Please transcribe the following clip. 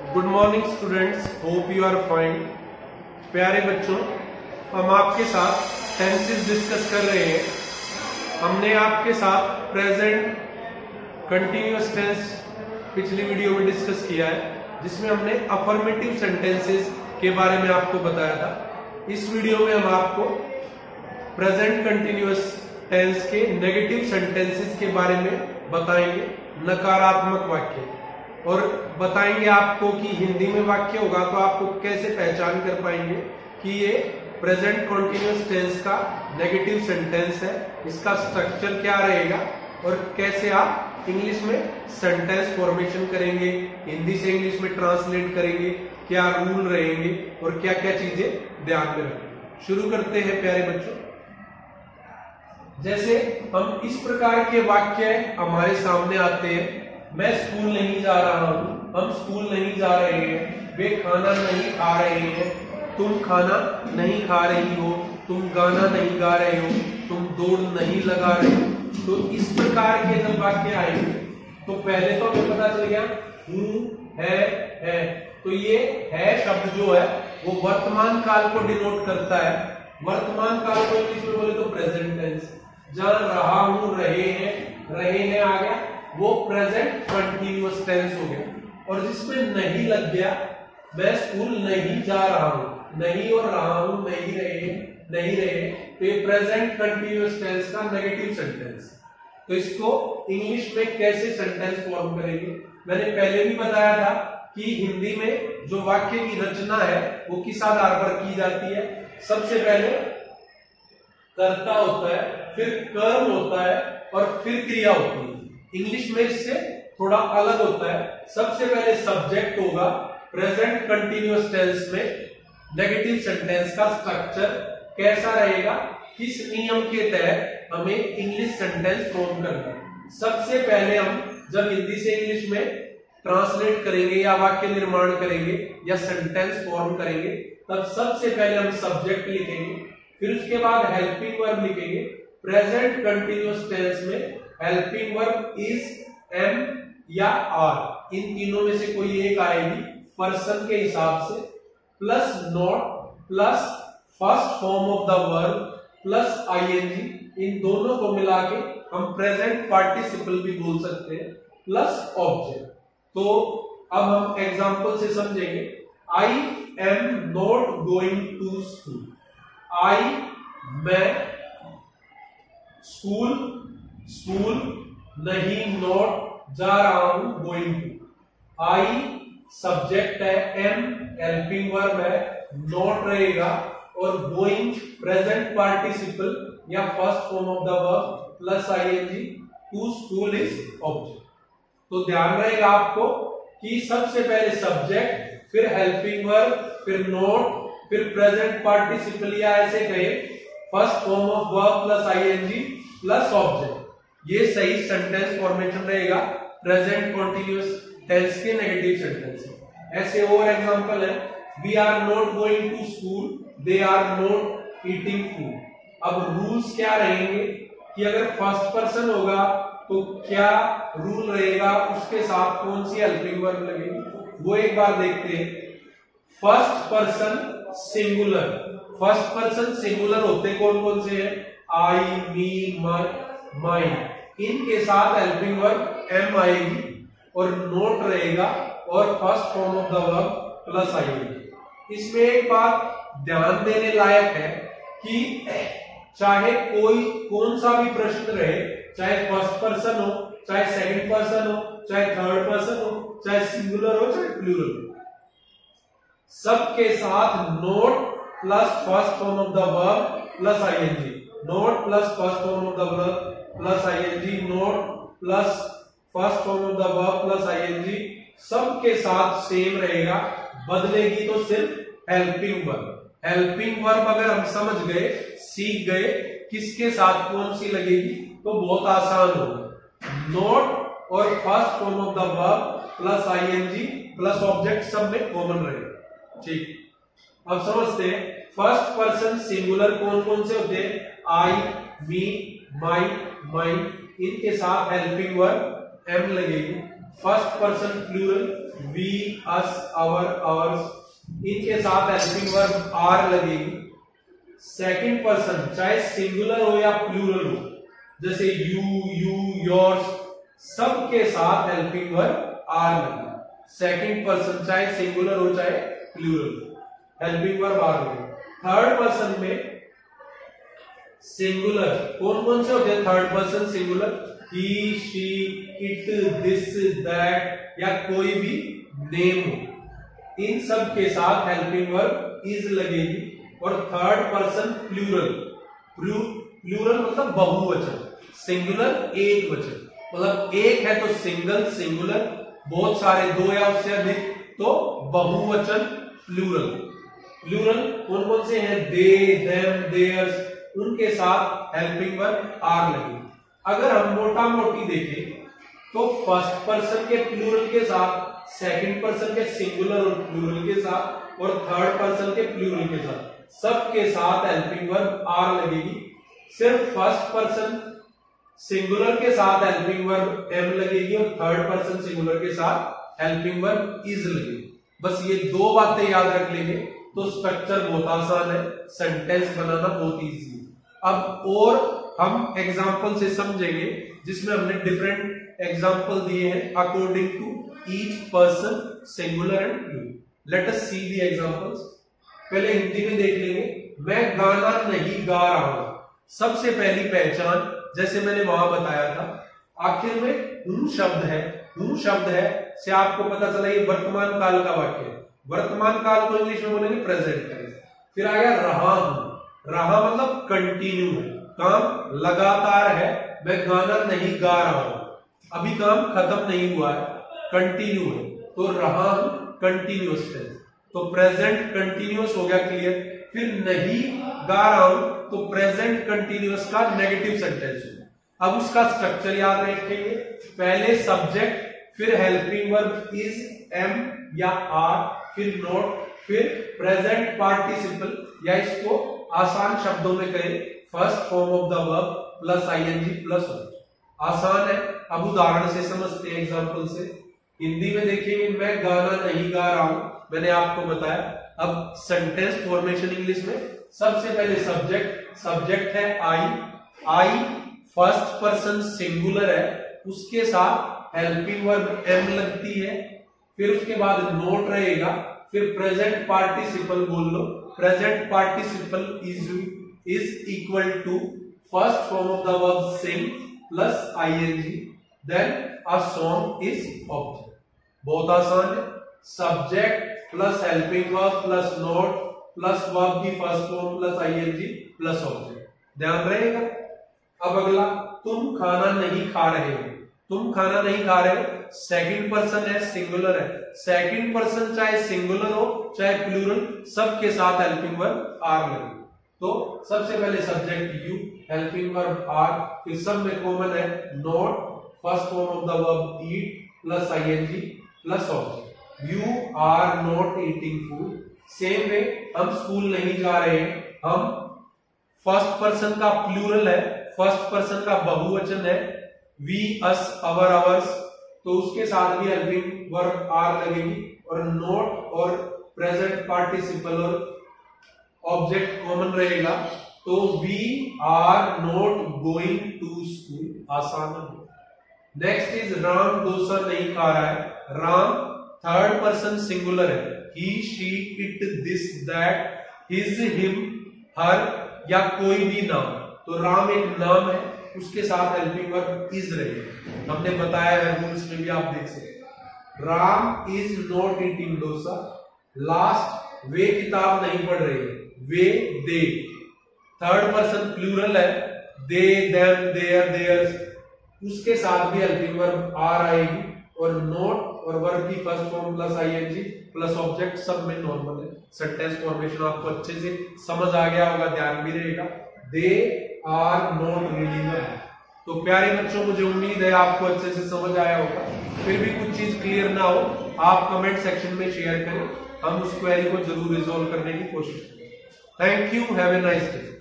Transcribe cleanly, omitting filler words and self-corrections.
Good morning students, hope you are fine. प्यारे बच्चों, हम आपके साथ टेंसेस डिस्कस कर रहे हैं। हमने आपके साथ प्रेजेंट कंटिन्यूअस टेंस पिछली वीडियो में डिस्कस किया है, जिसमें हमने अफर्मेटिव सेंटेंसेस के बारे में आपको बताया था। इस वीडियो में हम आपको प्रेजेंट कंटिन्यूअस टेंस के नेगेटिव सेंटेंसेस के बारे में बताएंगे, नकारात्मक वाक्य, और बताएंगे आपको कि हिंदी में वाक्य होगा तो आपको कैसे पहचान कर पाएंगे कि ये प्रेजेंट कंटिन्यूअस टेंस का नेगेटिव सेंटेंस है, इसका स्ट्रक्चर क्या रहेगा और कैसे आप इंग्लिश में सेंटेंस फॉर्मेशन करेंगे, हिंदी से इंग्लिश में ट्रांसलेट करेंगे, क्या रूल रहेंगे और क्या क्या चीजें ध्यान में रखेंगे। शुरू करते हैं प्यारे बच्चों। जैसे हम इस प्रकार के वाक्य हमारे सामने आते हैं, मैं स्कूल नहीं जा रहा हूं, हम स्कूल नहीं जा रहे हैं, वे खाना नहीं खा रहे हैं, तुम खाना नहीं खा रही हो, तुम गाना नहीं गा रहे हो, तुम दौड़ नहीं लगा रहे हो। तो इस प्रकार के जब वाक्य आएंगे तो पहले तो हमें पता चल गया हूं, है। तो ये है शब्द जो है वो वर्तमान काल को डिनोट करता है। वर्तमान काल को इंग्लिश में बोले तो प्रेजेंट टेंस। जहां रहा हूं, रहे हैं आ गया, वो प्रेजेंट कंटिन्यूअस टेंस हो गया। और जिसमें नहीं लग गया, मैं स्कूल नहीं जा रहा हूं, नहीं और रहा हूं नहीं रहे, तो ये प्रेजेंट कंटिन्यूअस टेंस का नेगेटिव सेंटेंस। तो इसको इंग्लिश में कैसे सेंटेंस फॉर्म करेंगे, मैंने पहले भी बताया था कि हिंदी में जो वाक्य की रचना है वो किस आधार पर की जाती है। सबसे पहले कर्ता होता है, फिर कर्म होता है और फिर क्रिया होती है। इंग्लिश में इससे थोड़ा अलग होता है। सबसे पहले सब्जेक्ट होगा। प्रेजेंट कंटिन्यूअस टेंस में नेगेटिव सेंटेंस का स्ट्रक्चर कैसा रहेगा, किस नियम के तहत हमें इंग्लिश सेंटेंस फॉर्म करना है। सबसे पहले हम जब हिंदी से इंग्लिश में ट्रांसलेट करेंगे या वाक्य निर्माण करेंगे या सेंटेंस फॉर्म करेंगे, तब सबसे पहले हम सब्जेक्ट लिखेंगे, फिर उसके बाद हेल्पिंग वर्ब लिखेंगे। प्रेजेंट कंटिन्यूअस टेंस में हेल्पिंग वर्ब इज, एम या आर, इन तीनों में से कोई एक आएगी पर्सन के हिसाब से, plus not plus first form of the verb plus ING, इन दोनों को मिला के हम प्रेजेंट पार्टिसिपल भी बोल सकते हैं, प्लस ऑब्जेक्ट। तो अब हम एग्जांपल से समझेंगे। I am not going to school. I, मैं, स्कूल नहीं, नॉट, जा रहा हूं, गोइंग टू। आई सब्जेक्ट है, एम हेल्पिंग वर्ब है, नॉट रहेगा, और गोइंग प्रेजेंट पार्टिसिपल या first form of the verb plus ING, to school is object. तो ध्यान रहेगा आपको कि सबसे पहले सब्जेक्ट, फिर हेल्पिंग वर्ब, फिर नॉट, फिर प्रेजेंट पार्टिसिपल या ऐसे कहे first form of verb plus ING plus object. ये सही सेंटेंस फॉर्मेशन रहेगा प्रेजेंट कंटिन्यूअस टेंस के नेगेटिव सेंटेंस। ऐसे और एग्जांपल है, we are not going to school, they are not eating food. अब रूल्स क्या रहेंगे कि अगर फर्स्ट पर्सन होगा तो क्या रूल रहेगा, उसके साथ कौन सी हेल्पिंग वर्ब लगेगी, वो एक बार देखते हैं। First person singular, first person singular होते कौन कौन से हैं, आई, मी, माइन, इनके साथ हेल्पिंग वर्ब एम आएगी और नोट रहेगा और first form of the verb plus आएगी। इसमें एक बात ध्यान देने लायक है कि चाहे कोई कौन सा भी प्रश्न रहे, चाहे फर्स्ट पर्सन हो, चाहे सेकंड पर्सन हो, चाहे थर्ड पर्सन हो, चाहे सिंगुलर हो, चाहे प्लूरल हो, सबके साथ not plus first form of the verb plus ING, not plus first form of the verb plus ING, not plus first form of the verb plus ING, सबके साथ same रहेगा। बदलेगी तो सिर्फ हेल्पिंग वर्ब। हेल्पिंग वर्ब अगर हम समझ गए, सीख गए किसके साथ कौन सी लगेगी, तो बहुत आसान होगा। नोट और first form of the verb plus ING plus object सब में कॉमन रहेगा। ठीक, अब समझते हैं फर्स्ट पर्सन सिंगुलर कौन कौन से होते हैं, आई, मी, माइन, इनके साथ हेल्पिंग वर्ब एम लगेगी। First person plural we, us, our, ours, इनके साथ हेल्पिंग वर्ब आर लगेगी। सेकंड पर्सन चाहे सिंगुलर हो या प्लूरल हो, जैसे यू, योर्स, सबके साथ हेल्पिंग वर्ब आर लगेगी। सेकंड पर्सन चाहे सिंगुलर हो चाहे प्लूरल, हेल्पिंग वर्ब आर लगेगी। थर्ड पर्सन में सिंगुलर कौन कौन से होते हैं? Third person singular he, she, it, this, that या कोई भी नेम हो, इन सब के साथ हेल्पिंग वर्ब इज लगेगी। और थर्ड पर्सन प्लूरल, प्लूरल मतलब बहुवचन, सिंगुलर एक वचन, मतलब एक है तो सिंगल सिंगुलर, बहुत सारे दो या उससे अधिक तो बहुवचन प्लूरल। प्लूरल कौन कौन से हैं? दे, देम, देयर्स, उनके साथ हेल्पिंग वर्ब आर लगेगी। अगर हम मोटा मोटी देखें तो फर्स्ट पर्सन के प्लूरल के साथ, सेकंड पर्सन के सिंगुलर और प्लूरल के साथ और थर्ड पर्सन के प्लूरल के साथ, सबके साथ हेल्पिंग वर्ब आर लगेगी। सिर्फ फर्स्ट पर्सन सिंगुलर के साथ हेल्पिंग वर्ब एम लगेगी और थर्ड पर्सन सिंगुलर के साथ हेल्पिंग वर्ब इज लगेगी। बस ये दो बातें याद रख लेंगे तो स्ट्रक्चर बहुत आसान है, सेंटेंस बनाना बहुत इजी है। अब और हम एग्जाम्पल से समझेंगे जिसमें हमने डिफरेंट एग्जाम्पल दिए हैं according to each person singular and plural. Let us see the examples. पहले हिंदी में देख लेंगे। मैं गाना नहीं गा रहा हूं। सबसे पहली पहचान जैसे मैंने वहां बताया था, आखिर में हूं शब्द है, हूं शब्द है से आपको पता चला ये वर्तमान काल का वाक्य है। वर्तमान काल को इंग्लिश में बोलेंगे प्रेजेंट टेंस। फिर आ गया रहा हूं। रहा मतलब कंटिन्यू है, काम लगातार है। मैं गाना नहीं गा रहा हूं, अभी काम खत्म नहीं हुआ है, कंटिन्यू है, तो रहा हूं कंटिन्यूअस टेंस। तो प्रेजेंट कंटिन्यूअस हो गया, क्लियर। फिर नहीं गा रहा हूं तो प्रेजेंट कंटिन्यूअस का नेगेटिव सेंटेंस है। अब उसका स्ट्रक्चर याद रखेंगे। पहले सब्जेक्ट, फिर हेल्पिंग वर्ब इज, एम या आर, फिर नॉट, फिर प्रेजेंट पार्टिसिपल, या इसको आसान शब्दों में कहें first form of the verb plus ING plus object. आसान है। अब उदाहरण से समझते हैं, एग्जांपल से। हिंदी में देखेंगे, मैं गाना नहीं गा रहा हूं, मैंने आपको बताया। अब सेंटेंस फॉर्मेशन इंग्लिश में सबसे पहले सब्जेक्ट, सब्जेक्ट है आई, आई फर्स्ट पर्सन सिंगुलर है, उसके साथ हेल्पिंग वर्ब एम लगती है। फिर उसके बाद नोट रहेगा, फिर प्रेजेंट पार्टिसिपल बोल लो। Present participle is equal to first form of the verb sing plus ING, then a song is object. बहुत आसान है। Subject plus helping verb plus not plus verb की first form plus ING plus object, ध्यान रहेगा। अब अगला, तुम खाना नहीं खा रहे हो। तुम खाना नहीं खा रहे हो, सेकंड पर्सन है, सिंगुलर है। सेकंड पर्सन चाहे सिंगुलर हो चाहे प्लूरल, सबके साथ हेल्पिंग वर्ब आर लगे। तो सबसे पहले subject you, helping verb are, फिर सब में कॉमन है not, first form of the verb eat plus ING plus object. You are not eating food. Same way, हम स्कूल नहीं जा रहे हैं, हम फर्स्ट पर्सन का प्लूरल है, फर्स्ट पर्सन का बहुवचन है, वी, अस, अवर, आवर्स, तो उसके साथ भी हेल्पिंग वर्ब आर लगेगी। और नोट और प्रेजेंट पार्टिसिपल और ऑब्जेक्ट कॉमन रहेगा, तो we are not going to school. आसान है। नेक्स्ट इज राम डोसा नहीं खा रहा है। राम थर्ड पर्सन सिंगुलर है, he, she, it, this, that, his, him, her या कोई भी नाम। तो राम एक नाम है, उसके साथ हेल्पिंग वर्ब इज रहेगी। हमने बताया है रूल्स में भी, आप देख सकते हैं। Ram is not eating dosa. Last, वे किताब नहीं पढ़ रहे, वे, दे, थर्ड पर्सन प्लूरल है, दे, देम, देयर, देयर्स, उसके साथ भी हेल्पिंग वर्ब आर आएगी। और नोट और वर्ब की first form plus ING plus object, सब में नॉर्मल है। सेंटेंस फॉर्मेशन आपको अच्छे से समझ आ गया होगा, ध्यान भी रहेगा। They are not reading a book. तो प्यारे बच्चों, मुझे उम्मीद है आपको अच्छे से समझ आया होगा। फिर भी कुछ चीज क्लियर ना हो, आप कमेंट सेक्शन में शेयर करें, हम उस क्वेरी को जरूर रिजॉल्व करने की कोशिश करें। Thank you, have a nice day.